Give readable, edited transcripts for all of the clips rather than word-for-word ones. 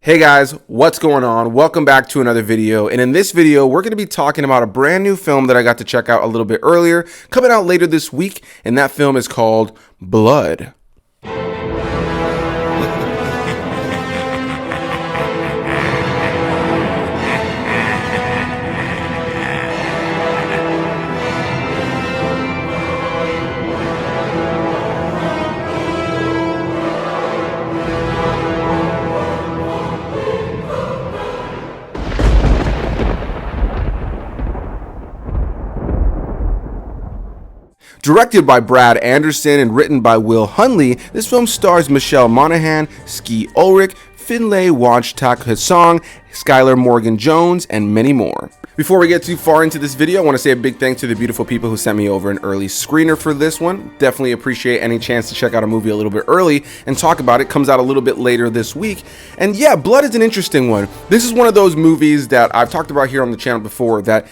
Hey guys, what's going on? Welcome back to another video, and in this video we're going to be talking about a brand new film that I got to check out a little bit earlier, coming out later this week, and that film is called Blood. Directed by Brad Anderson and written by Will Hunley, this film stars Michelle Monaghan, Skeet, Ulrich, Finlay, Wojtak-Hissong, Skylar Morgan-Jones, and many more. Before we get too far into this video, I want to say a big thanks to the beautiful people who sent me over an early screener for this one. Definitely appreciate any chance to check out a movie a little bit early and talk about it. Comes out a little bit later this week. And yeah, Blood is an interesting one. This is one of those movies that I've talked about here on the channel before that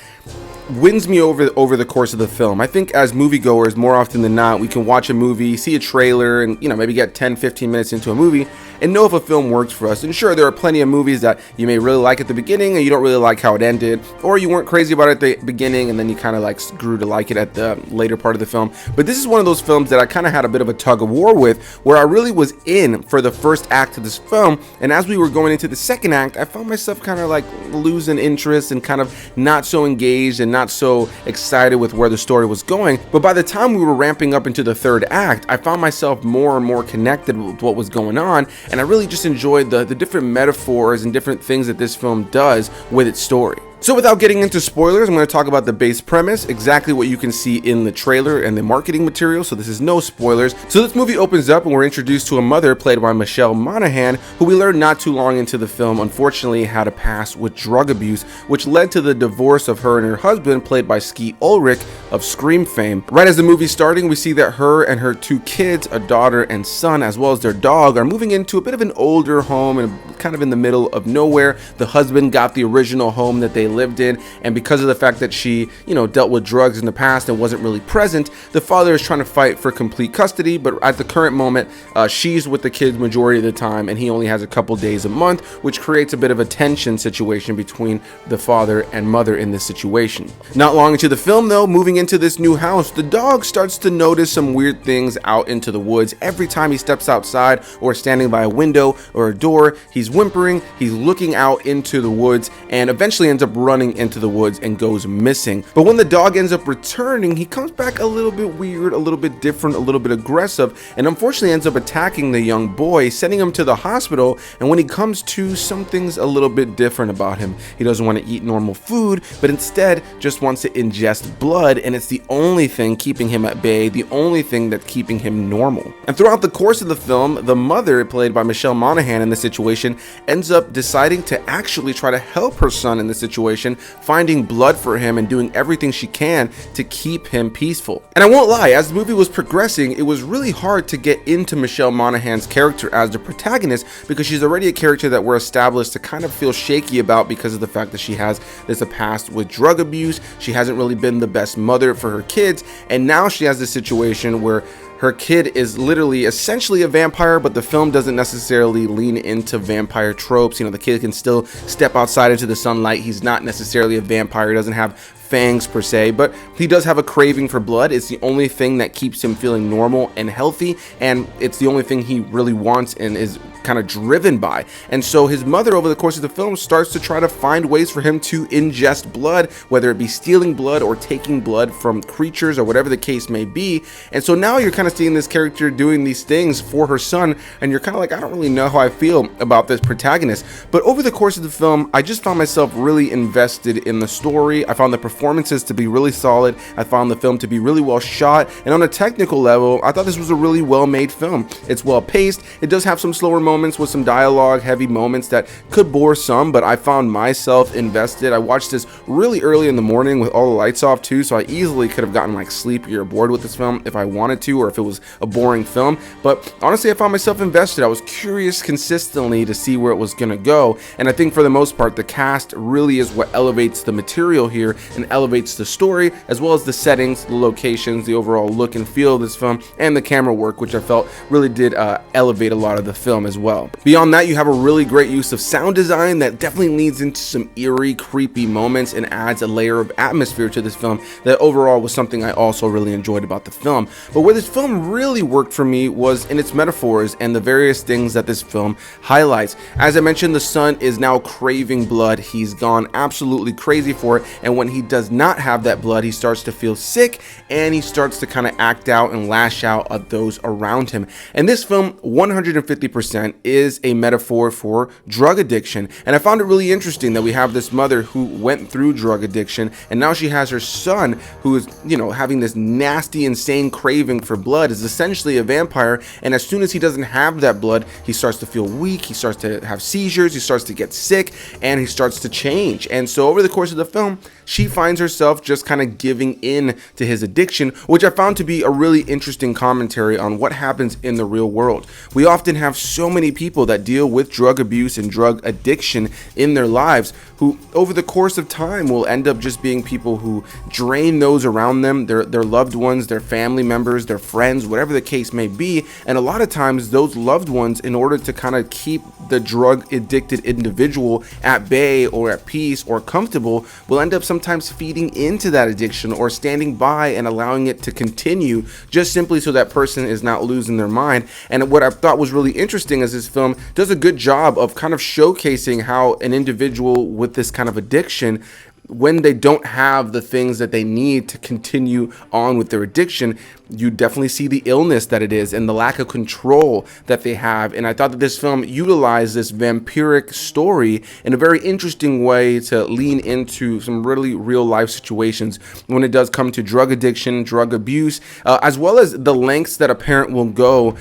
wins me over the course of the film. I think as moviegoers, more often than not, we can watch a movie, see a trailer, and maybe get 10-15 minutes into a movie and know if a film works for us. And sure, there are plenty of movies that you may really like at the beginning and you don't really like how it ended, or you weren't crazy about it at the beginning and then you kind of like grew to like it at the later part of the film. But this is one of those films that I kind of had a bit of a tug of war with, where I really was in for the first act of this film, and as we were going into the second act, I found myself kind of like losing interest and kind of not so engaged and not so excited with where the story was going. But by the time we were ramping up into the third act, I found myself more and more connected with what was going on, and I really just enjoyed the different metaphors and different things that this film does with its story. So without getting into spoilers, I'm going to talk about the base premise, exactly what you can see in the trailer and the marketing material, so this is no spoilers. So this movie opens up and we're introduced to a mother played by Michelle Monaghan, who we learned not too long into the film unfortunately had a past with drug abuse, which led to the divorce of her and her husband, played by Skeet Ulrich of Scream fame. Right as the movie's starting, we see that her and her two kids, a daughter and son, as well as their dog, are moving into a bit of an older home and kind of in the middle of nowhere. The husband got the original home that they lived in, and because of the fact that she dealt with drugs in the past and wasn't really present, the father is trying to fight for complete custody. But at the current moment, she's with the kids majority of the time and he only has a couple days a month, which creates a bit of a tension situation between the father and mother in this situation. Not long into the film though, moving into this new house, the dog starts to notice some weird things out into the woods. Every time he steps outside or standing by a window or a door, he's whimpering, he's looking out into the woods, and eventually ends up running into the woods and goes missing. But when the dog ends up returning, he comes back a little bit weird, a little bit different, a little bit aggressive, and unfortunately ends up attacking the young boy, sending him to the hospital. And when he comes to, something's a little bit different about him. He doesn't want to eat normal food, but instead just wants to ingest blood, and it's the only thing keeping him at bay, the only thing that's keeping him normal. And throughout the course of the film, the mother, played by Michelle Monaghan in this situation, ends up deciding to actually try to help her son in this situation, finding blood for him and doing everything she can to keep him peaceful. And I won't lie, as the movie was progressing, it was really hard to get into Michelle Monaghan's character as the protagonist, because she's already a character that we're established to kind of feel shaky about because of the fact that she has a past with drug abuse. She hasn't really been the best mother for her kids, and now she has this situation where her kid is literally essentially a vampire, but the film doesn't necessarily lean into vampire tropes. The kid can still step outside into the sunlight. He's not necessarily a vampire. He doesn't have fangs per se, but he does have a craving for blood. It's the only thing that keeps him feeling normal and healthy, and it's the only thing he really wants and is kind of driven by. And so his mother, over the course of the film, starts to try to find ways for him to ingest blood, whether it be stealing blood or taking blood from creatures or whatever the case may be. And so now you're kind of seeing this character doing these things for her son, and you're kind of like, I don't really know how I feel about this protagonist. But over the course of the film, I just found myself really invested in the story. I found the performances to be really solid. I found the film to be really well shot, and on a technical level, I thought this was a really well made film. It's well paced. It does have some slower moments with some dialogue heavy moments that could bore some, but I found myself invested. I watched this really early in the morning with all the lights off too, so I easily could have gotten like sleepy or bored with this film if I wanted to, or if it was a boring film. But honestly, I found myself invested. I was curious consistently to see where it was gonna go, and I think for the most part the cast really is what elevates the material here and elevates the story, as well as the settings, the locations, the overall look and feel of this film, and the camera work, which I felt really did elevate a lot of the film as as well. Beyond that, you have a really great use of sound design that definitely leads into some eerie, creepy moments and adds a layer of atmosphere to this film that overall was something I also really enjoyed about the film. But where this film really worked for me was in its metaphors and the various things that this film highlights. As I mentioned, the son is now craving blood. He's gone absolutely crazy for it, and when he does not have that blood, he starts to feel sick and he starts to kind of act out and lash out at those around him. And this film 150% is a metaphor for drug addiction, and I found it really interesting that we have this mother who went through drug addiction, and now she has her son who is, having this nasty, insane craving for blood, is essentially a vampire, and as soon as he doesn't have that blood, he starts to feel weak, he starts to have seizures, he starts to get sick, and he starts to change. And so over the course of the film, she finds herself just kind of giving in to his addiction, which I found to be a really interesting commentary on what happens in the real world. We often have so many people that deal with drug abuse and drug addiction in their lives who over the course of time will end up just being people who drain those around them, their loved ones, their family members, their friends, whatever the case may be. And a lot of times those loved ones, in order to kind of keep the drug addicted individual at bay or at peace or comfortable, will end up sometimes feeding into that addiction or standing by and allowing it to continue, just simply so that person is not losing their mind. And what I thought was really interesting is this film does a good job of kind of showcasing how an individual with this kind of addiction, when they don't have the things that they need to continue on with their addiction, you definitely see the illness that it is and the lack of control that they have. And I thought that this film utilized this vampiric story in a very interesting way to lean into some really real life situations when it does come to drug addiction, drug abuse, as well as the lengths that a parent will go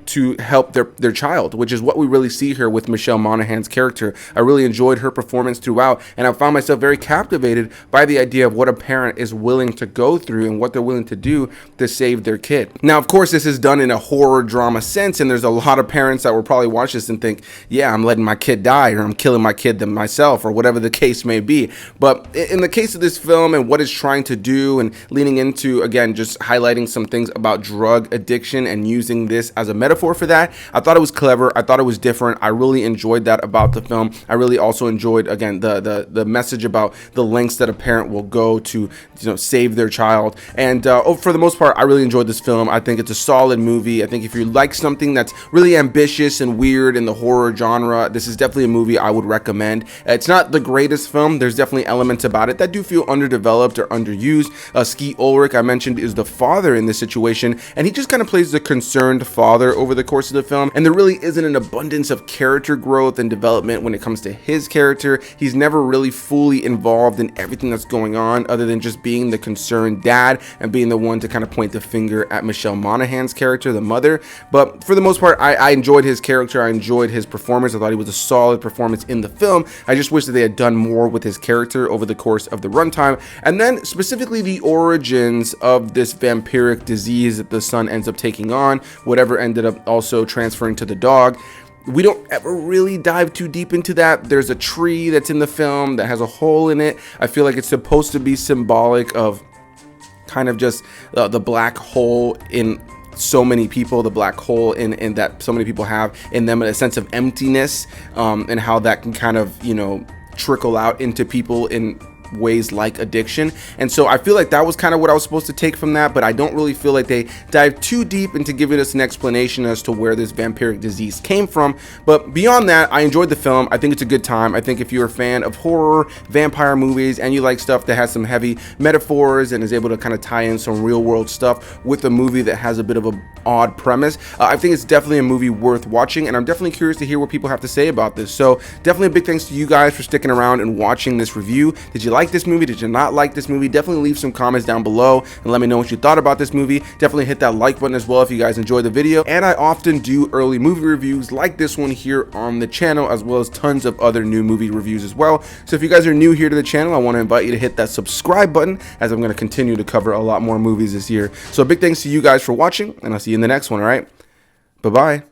to help their child, which is what we really see here with Michelle Monaghan's character. I really enjoyed her performance throughout, and I found myself very captivated by the idea of what a parent is willing to go through and what they're willing to do to save their kid. Now, of course, this is done in a horror drama sense, and there's a lot of parents that will probably watch this and think, yeah, I'm letting my kid die, or I'm killing my kid myself, or whatever the case may be. But in the case of this film and what it's trying to do and leaning into, again, just highlighting some things about drug addiction and using this as a metaphor for that, I thought it was clever. I thought it was different. I really enjoyed that about the film. I really also enjoyed, again, the message about the lengths that a parent will go to, save their child. And for the most part, I really enjoyed this film. I think it's a solid movie. I think if you like something that's really ambitious and weird in the horror genre, this is definitely a movie I would recommend. It's not the greatest film. There's definitely elements about it that do feel underdeveloped or underused. Skeet Ulrich, I mentioned, is the father in this situation, and he just kind of plays the concerned father over the course of the film, and there really isn't an abundance of character growth and development when it comes to his character. He's never really fully involved in everything that's going on, other than just being the concerned dad and being the one to kind of point the finger at Michelle Monaghan's character, the mother. But for the most part, I enjoyed his character. I enjoyed his performance. I thought he was a solid performance in the film. I just wish that they had done more with his character over the course of the runtime, and then specifically the origins of this vampiric disease that the son ends up taking on, whatever ended up also transferring to the dog. We don't ever really dive too deep into that. There's a tree that's in the film that has a hole in it. I feel like it's supposed to be symbolic of kind of just the black hole in so many people, the black hole in that so many people have in them, a sense of emptiness, and how that can kind of, trickle out into people in ways like addiction. And so I feel like that was kind of what I was supposed to take from that, but I don't really feel like they dive too deep into giving us an explanation as to where this vampiric disease came from. But beyond that, I enjoyed the film. I think it's a good time. I think if you're a fan of horror, vampire movies, and you like stuff that has some heavy metaphors and is able to kind of tie in some real world stuff with a movie that has a bit of a odd premise, I think it's definitely a movie worth watching, and I'm definitely curious to hear what people have to say about this. So definitely a big thanks to you guys for sticking around and watching this review. Did you like this movie? Did you not like this movie? Definitely leave some comments down below and let me know what you thought about this movie. Definitely hit that like button as well if you guys enjoyed the video. And I often do early movie reviews like this one here on the channel, as well as tons of other new movie reviews as well. So if you guys are new here to the channel, I want to invite you to hit that subscribe button, as I'm going to continue to cover a lot more movies this year. So big thanks to you guys for watching, and I'll see you in the next one. All right, bye bye.